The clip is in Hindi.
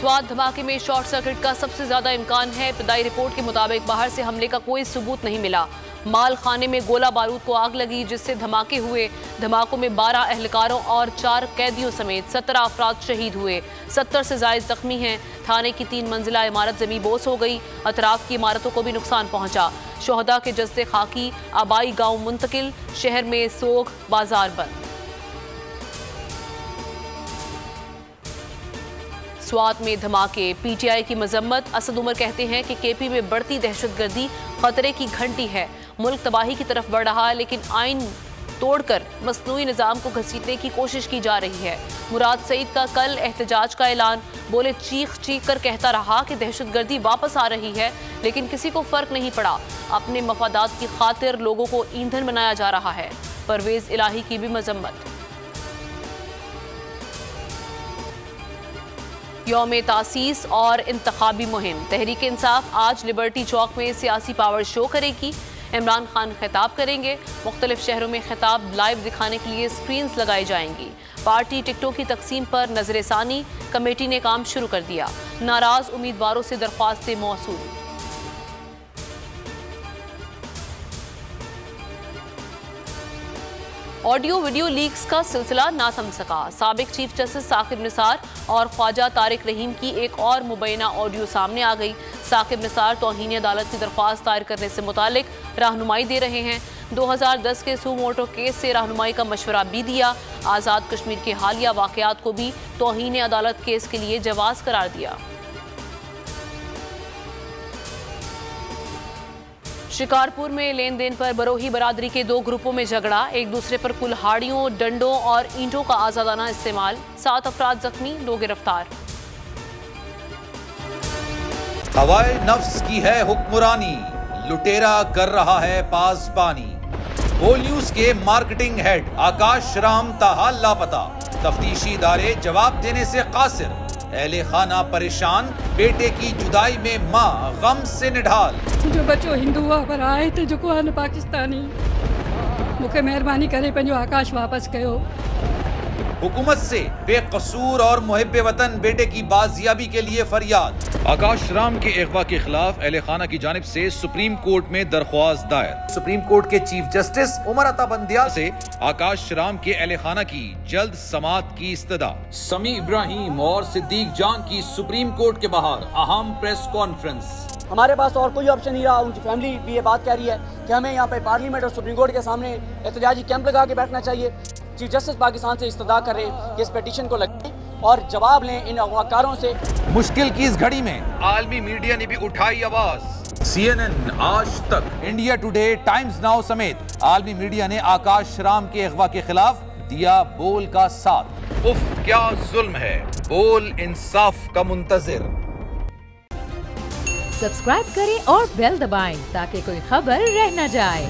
स्वात धमाके में शॉर्ट सर्किट का सबसे ज्यादा इम्कान है। इब्तदाई रिपोर्ट के मुताबिक बाहर से हमले का कोई सबूत नहीं मिला। माल खाने में गोला बारूद को आग लगी, जिससे धमाके हुए। धमाकों में 12 एहलकारों और 4 कैदियों समेत 17 अफराद शहीद हुए। 70 से ज्यादा जख्मी हैं। थाने की 3 मंजिला इमारत जमी बोस हो गई। अतराफ की इमारतों को भी नुकसान पहुंचा। शोहदा के जस्ते खाकी, आबाई गांव मुंतकिल। शहर में सोग, बाजार बंद। स्वात में धमाके, पीटीआई की मजम्मत। असद उमर कहते हैं कि केपी में बढ़ती दहशतगर्दी खतरे की घंटी है। मुल्क तबाही की तरफ बढ़ रहा है, लेकिन आइन तोड़कर मसनूई निज़ाम को घसीटने की कोशिश की जा रही है। मुराद सईद का कल एहतजाज का ऐलान। बोले, चीख चीख कर कहता रहा कि दहशतगर्दी वापस आ रही है, लेकिन किसी को फर्क नहीं पड़ा। अपने मफादात की खातिर लोगों को ईंधन बनाया जा रहा है। परवेज इलाही की भी मजम्मत। यौम तासीस और इंतखाबी मुहिम। तहरीक इंसाफ आज लिबर्टी चौक में सियासी पावर शो करेगी। इमरान खान खिताब करेंगे। मुख्तलिफ शहरों में खिताब लाइव दिखाने के लिए स्क्रीन्स लगाई जाएंगी। पार्टी टिकटों की तकसीम पर नजरसानी। कमेटी ने काम शुरू कर दिया। नाराज उम्मीदवारों से दरख्वास्तें मौसूल। ऑडियो वीडियो लीक्स का सिलसिला ना थम सका। साबिक चीफ जस्टिस साकिब निसार और ख्वाजा तारिक रहीम की एक और मुबैना ऑडियो सामने आ गई। साकिब निसार तौहीन अदालत की दरख्वास्त दायर करने से मुतालिक रहनुमाई दे रहे हैं। 2010 के सुमोटो केस से रहनुमाई का मशवरा भी दिया। आज़ाद कश्मीर के हालिया वाक़यात को भी तौहीन अदालत केस के लिए जवाज़ करार दिया। शिकारपुर में लेन देन पर बरोही बरादरी के 2 ग्रुपों में झगड़ा। एक दूसरे पर कुल्हाड़ियों, डंडों और ईंटों का आजादाना इस्तेमाल। 7 अफराद जख्मी, 2 गिरफ्तार। हवाए नफ्स की है हुक्मरानी, लुटेरा कर रहा है पासबानी। बोल न्यूज के मार्केटिंग हेड आकाश राम ताहाल लापता। तफ्तीशी इदारे जवाब देने से कासिर। अहले खाना परेशान, बेटे की जुदाई में माँ गम से निढाल। जो बच्चों हिंदू पर आए थे, जो कोन पाकिस्तानी, मुझे मेहरबानी करे पंहिंजो आकाश वापस कयो। हुकूमत से बेकसूर और मुहिब्बे वतन बेटे की बाजियाबी के लिए फरियाद। आकाश राम के अगवा के खिलाफ अहले खाना की जानिब से सुप्रीम कोर्ट में दरख्वास्त दायर। सुप्रीम कोर्ट के चीफ जस्टिस उमर अता बंदियाल से आकाश राम के अहले खाना की जल्द समाअत की इस्तदा। समी इब्राहिम और सिद्दीक जान की सुप्रीम कोर्ट के बाहर अहम प्रेस कॉन्फ्रेंस। हमारे पास और कोई ऑप्शन नहीं रहा। उनकी फैमिली भी ये बात कह रही है कि हमें यहाँ पे पार्लियामेंट और सुप्रीम कोर्ट के सामने एहतजाजी कैंप लगा के बैठना चाहिए। चीफ जस्टिस पाकिस्तान से इस्तदा कर रहे हैं कि इस पिटीशन को लगाएं और जवाब लें इन अगवाकारों से। मुश्किल की इस घड़ी में आलमी मीडिया ने भी उठाई आवाज। CNN, आज तक, इंडिया टुडे, टाइम्स नाउ समेत आलमी मीडिया ने आकाश राम के अगवा के खिलाफ दिया बोल का साथ। उफ, क्या जुल्म है। बोल इंसाफ का मुंतजिर। सब्सक्राइब करें और बेल दबाएं ताकि कोई खबर रह न जाए।